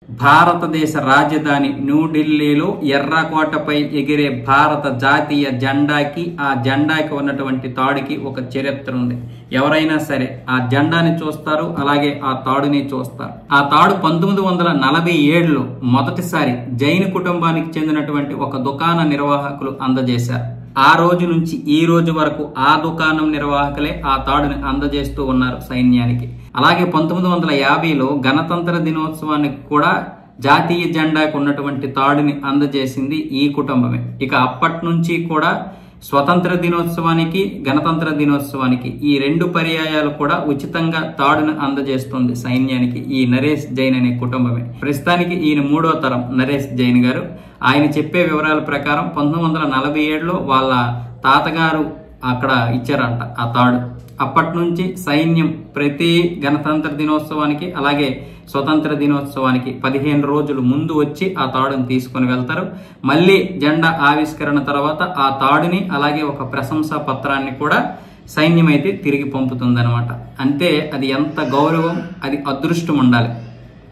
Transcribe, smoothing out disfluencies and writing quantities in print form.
భారతదేశ రాజధాని న్యూఢిల్లీలో ఎర్రకోటపై ఎగిరే భారత జాతీయ జెండాకి ఆ జెండాకి ఉన్నటువంటి తాడుకి ఒక చరిత్ర ఉంది. ఎవరైనా సరే ఆ జెండాని చూస్తారు, అలాగే ఆ తాడుని చూస్తారు. ఆ తాడు 1947లో మొదటిసారి జైన్ కుటుంబానికి చెందినటువంటి ఒక దుకాణ నిర్వాహకులు అందజేశారు. ఆ రోజు నుంచి ఈ రోజు వరకు ఆ దుకాణం నిర్వాహకులే ఆ తాడుని అందజేస్తూ ఉన్నారు సైన్యానికి. అలాగే 1950లో గణతంత్ర దినోత్సవానికి కూడా జాతీయ జెండాకు ఉన్నటువంటి తాడుని అందజేసింది ఈ కుటుంబమే. ఇక అప్పటి నుంచి కూడా స్వతంత్ర దినోత్సవానికి, గణతంత్ర దినోత్సవానికి ఈ 2 పర్యాయాలు కూడా ఉచితంగా తాడును అందజేస్తుంది సైన్యానికి ఈ నరేష్ జైన్ అనే కుటుంబమే. ప్రస్తుతానికి ఈయన 3వ తరం నరేష్ జైన్ గారు. ఆయన చెప్పే వివరాల ప్రకారం 1947లో వాళ్ళ తాతగారు అక్కడ ఇచ్చారంట ఆ తాడు. అప్పటి నుంచి సైన్యం ప్రతి గణతంత్ర దినోత్సవానికి అలాగే స్వతంత్ర దినోత్సవానికి 15 రోజులు ముందు వచ్చి ఆ తాడుని తీసుకుని వెళ్తారు. మళ్ళీ జెండా ఆవిష్కరణ తర్వాత ఆ తాడుని అలాగే ఒక ప్రశంసా పత్రాన్ని కూడా సైన్యం అయితే తిరిగి పంపుతుందన్నమాట. అంటే అది ఎంత గౌరవం, అది అదృష్టం ఉండాలి.